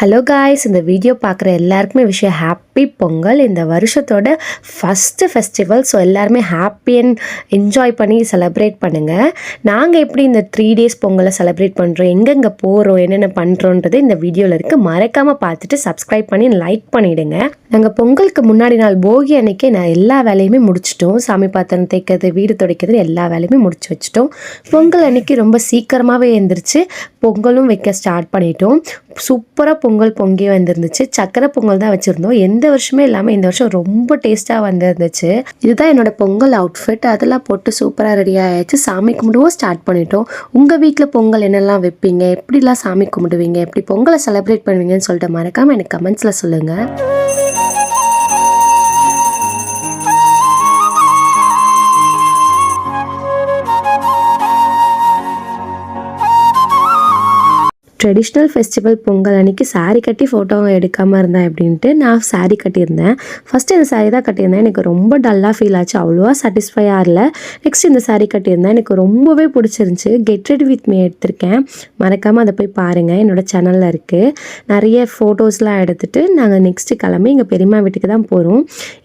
Hello guys, இந்த video பார்க்குற எல்லாருக்குமே விஷயம் ஹாப்பி பொங்கல். இந்த வருஷத்தோட ஃபஸ்ட்டு ஃபெஸ்டிவல். ஸோ எல்லாருமே ஹாப்பி அண்ட் என்ஜாய் பண்ணி செலிப்ரேட் பண்ணுங்கள். நாங்கள் எப்படி இந்த 3 days பொங்கலை செலிப்ரேட் பண்ணுறோம், எங்கெங்கே போகிறோம், என்னென்ன பண்ணுறோன்றது இந்த வீடியோவில் இருக்குது. மறக்காமல் பார்த்துட்டு சப்ஸ்கிரைப் பண்ணி லைக் பண்ணிவிடுங்க. நாங்கள் பொங்கலுக்கு முன்னாடி நாள் போகி அன்றைக்கி எல்லா வேலையுமே முடிச்சிட்டோம். சாமி பாத்திரம் தேய்க்கிறது, வீடு துடைக்கிறது, எல்லா வேலையுமே முடிச்சு வச்சிட்டோம். பொங்கல் அன்றைக்கி ரொம்ப சீக்கிரமாகவே எழுந்திரிச்சு பொங்கலும் வைக்க ஸ்டார்ட் பண்ணிட்டோம். சூப்பராக பொங்கல் பொங்கி வந்துருந்துச்சு. சக்கரை பொங்கல் தான் வச்சுருந்தோம். எந்த வருஷமே இல்லாமல் இந்த வருஷம் ரொம்ப டேஸ்ட்டாக வந்துருந்துச்சு. இதுதான் என்னோடய பொங்கல் அவுட்ஃபிட். அதெல்லாம் போட்டு சூப்பராக ரெடி ஆகிடுச்சு. சாமி கும்பிடுவோம் ஸ்டார்ட் பண்ணிட்டோம். உங்கள் வீட்டில் பொங்கல் என்னெல்லாம் வைப்பீங்க, எப்படிலாம் சாமி கும்பிடுவீங்க, எப்படி பொங்கலை செலிப்ரேட் பண்ணுவீங்கன்னு சொல்லிட்டு மறக்காமல் எனக்கு கமெண்ட்ஸில் சொல்லுங்கள். ட்ரெடிஷ்னல் ஃபெஸ்டிவல் பொங்கல் அன்றைக்கி சாரீ கட்டி ஃபோட்டோ எடுக்காமல் இருந்தேன் அப்படின்ட்டு நான் சாரீ கட்டியிருந்தேன். ஃபஸ்ட்டு இந்த சாரீ தான் கட்டியிருந்தேன். எனக்கு ரொம்ப டல்லாக ஃபீல் ஆச்சு, அவ்வளோவா சாட்டிஸ்ஃபையாக இல்லை. நெக்ஸ்ட் இந்த சாரீ கட்டியிருந்தேன். எனக்கு ரொம்பவே பிடிச்சிருந்துச்சி. கெட் ரெடி வித் மீ எடுத்திருக்கேன். மறக்காமல் அதை போய் பாருங்கள், என்னோடய சேனலில் இருக்குது. நிறைய ஃபோட்டோஸ்லாம் எடுத்துகிட்டு நாங்கள் நெக்ஸ்ட்டு கிளம்பி எங்கள் பெரியம்மா வீட்டுக்கு தான் போகிறோம்.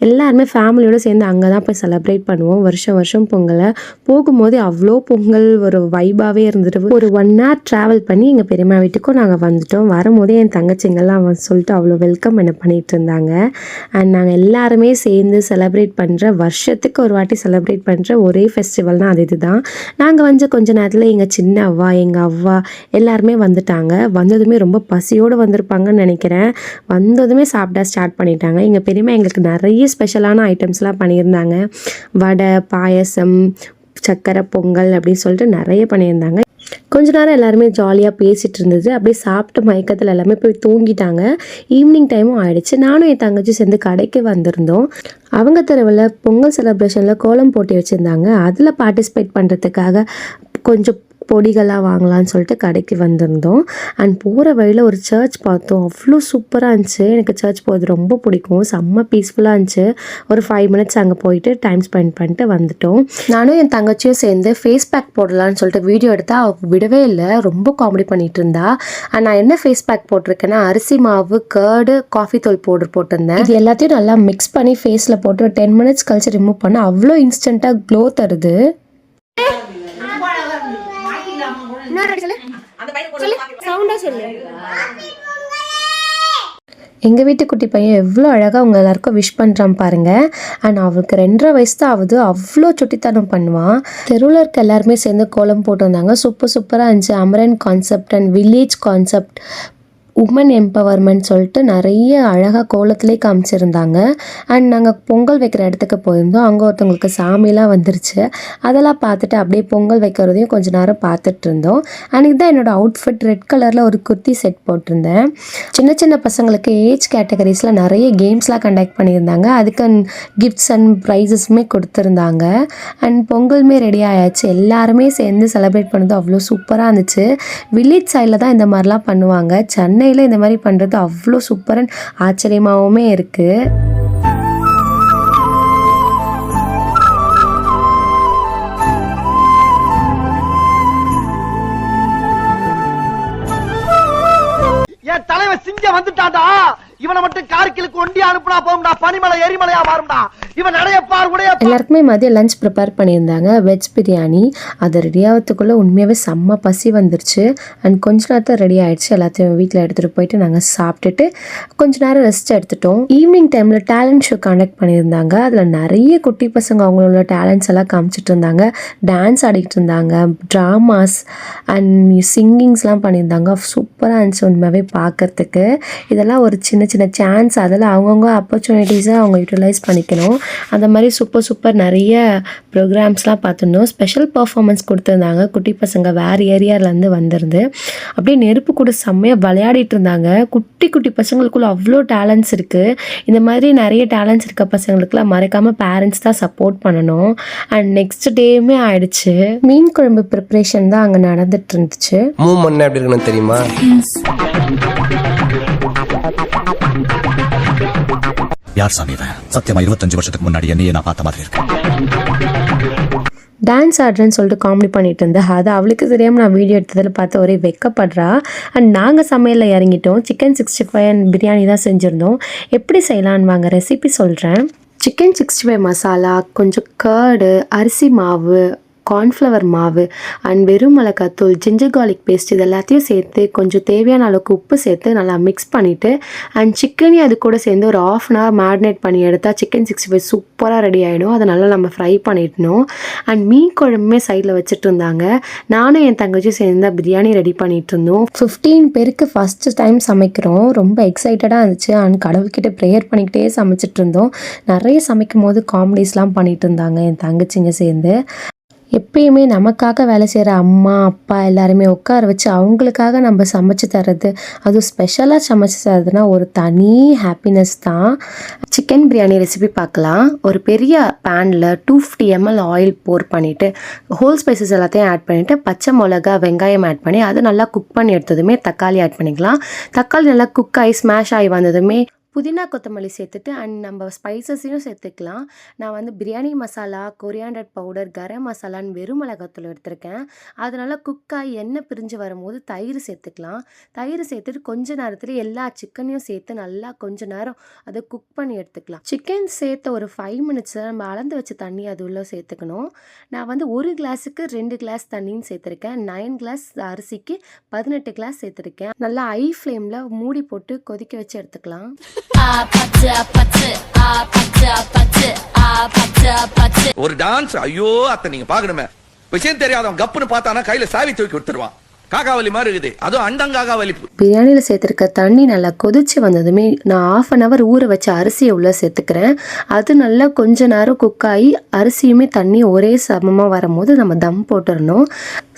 எல்லாருமே ஃபேமிலியோடு சேர்ந்து அங்கே தான் போய் செலிப்ரேட் பண்ணுவோம். வருஷம் வருஷம் பொங்கலை போகும்போது அவ்வளோ பொங்கல் ஒரு வைபாகவே இருந்துட்டு ஒரு 1 hour ட்ராவல் பண்ணி எங்கள் பெரியம்மா வீட்டுக்கும் நாங்கள் வந்துட்டோம். வரும்போதே என் தங்கச்சிங்கெல்லாம் சொல்லிட்டு அவ்வளோ வெல்கம் என்ன பண்ணிகிட்டு இருந்தாங்க. அண்ட் நாங்கள் எல்லாருமே சேர்ந்து செலிப்ரேட் பண்ணுற, வருஷத்துக்கு ஒரு வாட்டி செலிப்ரேட் பண்ணுற ஒரே ஃபெஸ்டிவல்னால் அது இதுதான். நாங்கள் கொஞ்ச நேரத்தில் எங்கள் சின்ன அவ்வா, எங்கள் அவ்வா எல்லாருமே வந்துட்டாங்க. வந்ததுமே ரொம்ப பசியோடு வந்திருப்பாங்கன்னு நினைக்கிறேன். வந்ததுமே சாப்பிட ஸ்டார்ட் பண்ணிட்டாங்க. எங்கள் பெரியம்மா எங்களுக்கு நிறைய ஸ்பெஷலான ஐட்டம்ஸ்லாம் பண்ணியிருந்தாங்க. வடை, பாயசம், சக்கரை பொங்கல் அப்படின்னு சொல்லிட்டு நிறைய பண்ணியிருந்தாங்க. கொஞ்ச நேரம் எல்லாருமே ஜாலியாக பேசிகிட்டு இருந்தது. அப்படியே சாப்பிட்டு மயக்கத்தில் எல்லாமே போய் தூங்கிட்டாங்க. ஈவினிங் டைமும் ஆகிடுச்சு. நானும் என் தங்கச்சி சேர்ந்து கடைக்கு வந்திருந்தோம். அவங்க தெருவில் பொங்கல் செலிப்ரேஷனில் கோலம் போட்டி வச்சுருந்தாங்க. அதில் பார்ட்டிசிபேட் பண்ணுறதுக்காக கொஞ்சம் பொடிகளாக வாங்கலான்னு சொல்லிட்டு கடைக்கு வந்திருந்தோம். அண்ட் போகிற வழியில் ஒரு சர்ச் பார்த்தோம். அவ்வளோ சூப்பராக இருந்துச்சு. எனக்கு சர்ச் போகிறது ரொம்ப பிடிக்கும். செம்ம பீஸ்ஃபுல்லாக இருந்துச்சு. ஒரு 5 minutes அங்கே போயிட்டு டைம் ஸ்பெண்ட் பண்ணிட்டு வந்துட்டோம். நானும் என் தங்கச்சியும் சேர்ந்து ஃபேஸ் பேக் போடலான்னு சொல்லிட்டு வீடியோ எடுத்தால் அவள் விடவே இல்லை. ரொம்ப காமெடி பண்ணிகிட்டு இருந்தா. அண்ட் நான் என்ன ஃபேஸ் பேக் போட்டிருக்கேன்னா, அரிசி மாவு, கர்டு, காஃபி தூள் பவுடர் போட்டிருந்தேன். இது எல்லாத்தையும் நல்லா மிக்ஸ் பண்ணி ஃபேஸில் போட்டு 10 minutes கழிச்சு ரிமூவ் பண்ண அவ்வளோ இன்ஸ்டண்ட்டாக க்ளோ தருது. எங்கள் வீட்டு குட்டி பையன் எவ்வளோ அழகாக அவங்க எல்லாருக்கும் விஷ் பண்ணுறான் பாருங்கள். அண்ட் அவளுக்கு 2.5 வயசு தான் ஆகுது. அவ்வளோ சுட்டித்தனம் பண்ணுவான். தெருவில் இருக்க எல்லாருமே சேர்ந்து கோலம் போட்டிருந்தாங்க. சூப்பராக இருந்துச்சு. Amaran concept and village concept, woman empowerment சொல்லிட்டு நிறைய அழகாக கோலத்திலே காமிச்சிருந்தாங்க. அண்ட் நாங்கள் பொங்கல் வைக்கிற இடத்துக்கு போயிருந்தோம். அங்கே ஒருத்தவங்களுக்கு சாமிலாம் வந்துருச்சு. அதெல்லாம் பார்த்துட்டு அப்படியே பொங்கல் வைக்கிறதையும் கொஞ்சம் நேரம் பார்த்துட்டு இருந்தோம். அண்ட் இதுதான் என்னோடய அவுட்ஃபிட். ரெட் கலரில் ஒரு குர்த்தி செட் போட்டிருந்தேன். சின்ன பசங்களுக்கு ஏஜ் கேட்டகரிஸில் நிறைய கேம்ஸ்லாம் கண்டக்ட் பண்ணியிருந்தாங்க. அதுக்கு கிஃப்ட்ஸ் அண்ட் ப்ரைஸஸுமே கொடுத்துருந்தாங்க. அண்ட் பொங்கலுமே ரெடி ஆயாச்சு. எல்லாருமே சேர்ந்து செலிப்ரேட் பண்ணது அவ்வளோ சூப்பராக இருந்துச்சு. வில்லேஜ் சைடில் தான் இந்த மாதிரிலாம் பண்ணுவாங்க. சென்னை இந்த மாதிரி பண்றது அவ்வளோ சூப்பர் அண்ட் ஆச்சரியமாகவுமே இருக்கு. என் தலைவன் சிங்கம் வந்துட்டாடா. இவனை மட்டும் கார்கிலுக்கு ஒண்டி அனுப்புனா போகும்டா. பனிமலை எரிமலையா மாறும்டா. இவன் நடையப்பார் உடைய. எல்லாருக்குமே மதியம் லஞ்ச் ப்ரிப்பேர் பண்ணியிருந்தாங்க. வெஜ் பிரியாணி. அது ரெடி ஆகிறதுக்குள்ளே உண்மையாகவே செம்ம பசி வந்துருச்சு. அண்ட் கொஞ்ச நேரத்தில் ரெடி ஆகிடுச்சு. எல்லாத்தையும் வீட்டில் எடுத்துகிட்டு போயிட்டு நாங்கள் சாப்பிட்டுட்டு கொஞ்ச நேரம் ரெஸ்ட் எடுத்துட்டோம். ஈவினிங் டைமில் டேலண்ட் ஷோ கண்டக்ட் பண்ணியிருந்தாங்க. அதில் நிறைய குட்டி பசங்க அவங்களோட டேலண்ட்ஸ் எல்லாம் காமிச்சிட்டு இருந்தாங்க. டான்ஸ் ஆடிக்கிட்டு இருந்தாங்க. ட்ராமாஸ் அண்ட் சிங்கிங்ஸ்லாம் பண்ணியிருந்தாங்க. சூப்பராக இருந்துச்சு உண்மையாகவே பார்க்குறதுக்கு. இதெல்லாம் ஒரு சின்ன சான்ஸ். அதெல்லாம் அவங்கவுங்க ஆப்பர்ச்சுனிட்டிஸை அவங்க யூட்டிலைஸ் பண்ணிக்கணும். அந்த மாதிரி சூப்பர் நிறைய ப்ரோக்ராம்ஸ்லாம் பார்த்துருந்தோம். ஸ்பெஷல் பர்ஃபார்மன்ஸ் கொடுத்துருந்தாங்க. குட்டி பசங்க வேறு ஏரியாவிலேருந்து வந்துருந்து அப்படியே நெருப்பு கூட செம்மையாக விளையாடிட்டு இருந்தாங்க. குட்டி பசங்களுக்குள்ள அவ்வளோ டேலண்ட்ஸ் இருக்குது. இந்த மாதிரி நிறைய டேலண்ட்ஸ் இருக்க பசங்களுக்குலாம் மறக்காமல் பேரண்ட்ஸ் தான் சப்போர்ட் பண்ணணும். அண்ட் நெக்ஸ்ட் டேமே ஆயிடுச்சு. மீன் குழம்பு ப்ரிப்ரேஷன் தான் அங்கே நடந்துட்டு இருந்துச்சு. எப்படி இருக்குன்னு தெரியுமா? யார் சாமி இவன்? சத்தியமா 25 வருஷத்துக்கு முன்னாடி என்னையே நான் பார்த்த மாதிரி இருக்கு. டான்ஸ் ஆடுறேன்னு சொல்லிட்டு காமெடி பண்ணிட்டு இருந்தேன். அது அவளுக்கு தெரியாமல் நான் வீடியோ எடுத்ததில் பார்த்து ஒரே வெக்கப்படுறா. அண்ட் நாங்கள் சமையலில் இறங்கிட்டோம். சிக்கன் 65 அண்ட் பிரியாணி தான் செஞ்சுருந்தோம். எப்படி செய்யலான்னு வாங்க ரெசிபி சொல்கிறேன். சிக்கன் 65 மசாலா, கொஞ்சம் கர்டு, அரிசி மாவு, கார்ன்ஃப்ளவர் மாவு அண்ட் வெறும் மிளகாத்தூள், ஜிஞ்சர் கார்லிக் பேஸ்ட் இது எல்லாத்தையும் சேர்த்து கொஞ்சம் தேவையான அளவுக்கு உப்பு சேர்த்து நல்லா மிக்ஸ் பண்ணிவிட்டு அண்ட் சிக்கனையும் அது கூட சேர்ந்து ஒரு 1/2 அன் ஹவர் மேரினேட் பண்ணி எடுத்தால் சிக்கன் 65 சூப்பராக ரெடி ஆகிடும். அதை நல்லா நம்ம ஃப்ரை பண்ணிடணும். அண்ட் மீன் குழம்புமே சைடில் வச்சுட்டு இருந்தாங்க. நானும் என் தங்கச்சியும் சேர்ந்து பிரியாணி ரெடி பண்ணிகிட்டு இருந்தோம். 15 பேருக்கு ஃபஸ்ட்டு டைம் சமைக்கிறோம். ரொம்ப எக்ஸைட்டடாக இருந்துச்சு. அண்ட் கடவுள்கிட்ட ப்ரேயர் பண்ணிக்கிட்டே சமைச்சிட்டு இருந்தோம். நிறைய சமைக்கும் போது காமெடிஸ்லாம் பண்ணிகிட்டு இருந்தாங்க என் தங்கச்சிங்க சேர்ந்து. எப்பயுமே நமக்காக வேலை செய்கிற அம்மா அப்பா எல்லாருமே உட்கார வச்சு அவங்களுக்காக நம்ம சமைச்சு தர்றது, அதுவும் ஸ்பெஷலாக சமைச்சு தரதுன்னா ஒரு தனி ஹாப்பினஸ் தான். சிக்கன் பிரியாணி ரெசிபி பார்க்கலாம். ஒரு பெரிய பேனில் 250 ml ஆயில் போர் பண்ணிவிட்டு ஹோல் ஸ்பைசஸ் எல்லாத்தையும் ஆட் பண்ணிவிட்டு பச்சை மிளகா வெங்காயம் ஆட் பண்ணி அது நல்லா குக் பண்ணி எடுத்ததுமே தக்காளி ஆட் பண்ணிக்கலாம். தக்காளி நல்லா குக் ஆகி ஸ்மாஷ் ஆகி வந்ததுமே புதினா கொத்தமல்லி சேர்த்துட்டு அண்ட் நம்ம ஸ்பைசஸையும் சேர்த்துக்கலாம். நான் வந்து பிரியாணி மசாலா, கொரியாண்டர் பவுடர், கரம் மசாலான்னு வெறும் மிளகாத்தூள் எடுத்திருக்கேன். அதனால குக்காகி எண்ணெய் பிரிஞ்சு வரும்போது தயிர் சேர்த்துக்கலாம். தயிர் சேர்த்துட்டு கொஞ்ச நேரத்தில் எல்லா சிக்கனையும் சேர்த்து நல்லா கொஞ்ச நேரம் அதை குக் பண்ணி எடுத்துக்கலாம். சிக்கன் சேர்த்த ஒரு 5 மினிட்ஸில் நம்ம அளந்து வச்ச தண்ணி அது உள்ளே சேர்த்துக்கணும். நான் வந்து 1 கிளாஸுக்கு 2 கிளாஸ் தண்ணின்னு சேர்த்துருக்கேன். 9 கிளாஸ் அரிசிக்கு 18 கிளாஸ் சேர்த்துருக்கேன். நல்லா ஹை ஃப்ளேமில் மூடி போட்டு கொதிக்க வச்சு எடுத்துக்கலாம். ஒரு டான்ஸ் ஐயோ அத்தை நீங்க பாக்கணுமே. விஷயம் தெரியாதவன் கப்புன்னு பார்த்தானா கையில சாவி தூக்கி கொடுத்துருவான். காக்காவலி மாதிரி இருக்குது. அதுவும் அண்டங்காகாவலி. பிரியாணியில் சேர்த்துருக்க தண்ணி நல்லா கொதிச்சு வந்ததுமே நான் 1/2 அன் ஹவர் ஊற வச்ச அரிசியை உள்ளே சேர்த்துக்கிறேன். அது நல்லா கொஞ்ச நேரம் குக் ஆகி அரிசியுமே தண்ணி ஒரே சமமாக வரும்போது நம்ம தம் போட்டுடணும்.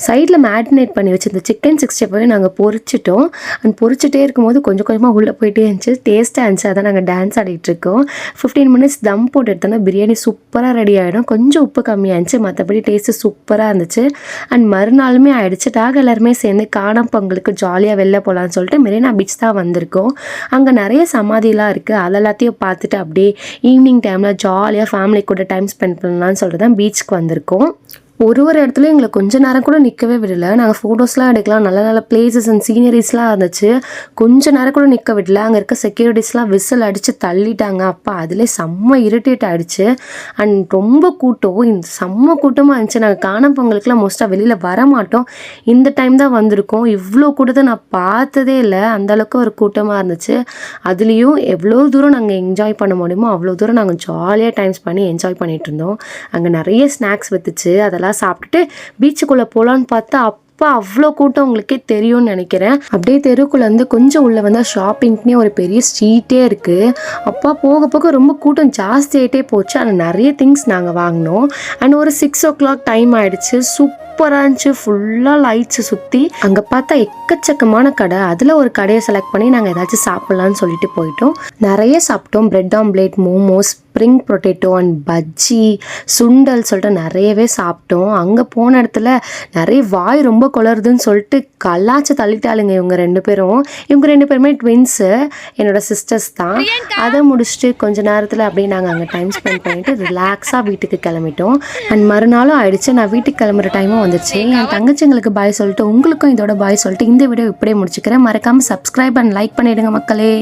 சைடில் மேரினேட் பண்ணி வச்சிருந்த சிக்கன் 65 நாங்கள் பொரிச்சிட்டோம். அண்ட் பொரிச்சிட்டே இருக்கும்போது கொஞ்சம் கொஞ்சமாக உள்ளே போயிட்டே இருந்துச்சு. டேஸ்ட்டாக இருந்துச்சு. அதான் நாங்கள் டான்ஸ் ஆடிட்டு இருக்கோம். 15 மினிட்ஸ் தம் போட்டு எடுத்தோன்னா பிரியாணி சூப்பராக ரெடி ஆகிடும். கொஞ்சம் உப்பு கம்மியாக இருந்துச்சு, மற்றபடி டேஸ்ட்டு சூப்பராக இருந்துச்சு. அண்ட் மறுநாளுமே ஆயிடுச்சு. நாங்கள் எல்லாருமே சேர்ந்து காணும் பொங்கலுக்கு ஜாலியாக வெளில போகலான்னு சொல்லிட்டு மெரினா பீச் தான் வந்திருக்கோம். அங்கே நிறைய சமாதிலாம் இருக்குது. அதெல்லாத்தையும் பார்த்துட்டு அப்படியே ஈவினிங் டைமில் ஜாலியாக ஃபேமிலி கூட டைம் ஸ்பெண்ட் பண்ணலான்னு சொல்லிட்டு தான் பீச்சுக்கு வந்திருக்கோம். ஒரு இடத்துலையும் எங்களை கொஞ்ச நேரம் கூட நிற்கவே விடலை. நாங்கள் ஃபோட்டோஸ்லாம் எடுக்கலாம், நல்ல நல்ல பிளேசஸ் அண்ட் சீனரிஸ்லாம் இருந்துச்சு. கொஞ்ச நேரம் கூட நிற்க விடல. அங்கே இருக்க செக்யூரிட்டிஸ்லாம் விசில் அடித்து தள்ளிட்டாங்க. அப்பா அதிலே செம்ம இரிட்டேட் ஆகிடுச்சு. அண்ட் ரொம்ப கூட்டம், இந்த செம்ம கூட்டமாக இருந்துச்சு. நாங்கள் காணும் பொங்கலுக்குலாம் மோஸ்ட்டாக வெளியில் வரமாட்டோம். இந்த டைம் தான் வந்திருக்கோம். இவ்வளோ கூட்டத்தை நான் பார்த்ததே இல்லை. அந்தளவுக்கு ஒரு கூட்டமாக இருந்துச்சு. அதுலேயும் எவ்வளோ தூரம் நாங்கள் என்ஜாய் பண்ண முடியுமோ அவ்வளோ தூரம் நாங்கள் ஜாலியாக டைம்ஸ் பண்ணி என்ஜாய் பண்ணிகிட்டு இருந்தோம். அங்கே நிறைய ஸ்நாக்ஸ் விற்றுச்சு. அதெல்லாம் சாப்பிட்டுட்டு பீச்சுக்குள்ளே போகலான்னு பார்த்தா அவ்வளோ கூட்டம் உங்களுக்கே தெரியும்னு நினைக்கிறேன். அப்படியே தெருக்குள்ளேருந்து கொஞ்சம் உள்ளே வந்தால் ஷாப்பிங்க்குனே ஒரு பெரிய ஸ்ட்ரீட்டே இருக்குது. அப்பா போக போக ரொம்ப கூட்டம் ஜாஸ்தி ஆகிட்டே போச்சு. ஆனால் நிறைய திங்ஸ் நாங்கள் வாங்கினோம். அண்ட் ஒரு 6 o'clock டைம் ஆகிடுச்சு. சூப்பராக இருந்துச்சு. ஃபுல்லாக லைட்ஸு சுற்றி அங்கே பார்த்தா எக்கச்சக்கமான கடை. அதில் ஒரு கடையை செலக்ட் பண்ணி நாங்கள் ஏதாச்சும் சாப்பிட்லான்னு சொல்லிட்டு போயிட்டோம். நிறைய சாப்பிட்டோம். Bread omelette, momos, spring potato and bajji, sundal சொல்லிட்டு நிறையவே சாப்பிட்டோம். அங்கே போன இடத்துல நிறைய வாய் ரொம்ப குளருதுன்னு சொல்லிட்டு கல்லாச்சு தள்ளிட்டாளுங்க இவங்க 2 பேரும். இவங்க 2 பேருமே ட்வின்ஸு, என்னோட சிஸ்டர்ஸ் தான். அதை முடிச்சுட்டு கொஞ்ச நேரத்தில் அப்படியே நாங்கள் அங்கே டைம் ஸ்பெண்ட் பண்ணிவிட்டு ரிலாக்ஸாக வீட்டுக்கு கிளம்பிட்டோம். அண்ட் மறுநாளும் ஆயிடுச்சு. நான் வீட்டுக்கு கிளம்புற டைமும் வந்துச்சு. என் தங்கச்சிங்களுக்கு பாய் சொல்லிட்டு உங்களுக்கும் இதோட பாய் சொல்லிட்டு இந்த வீடியோ இப்படியே முடிச்சுக்கிறேன். மறக்காமல் சப்ஸ்கிரைப் அண்ட் லைக் பண்ணிவிடுங்க மக்களே.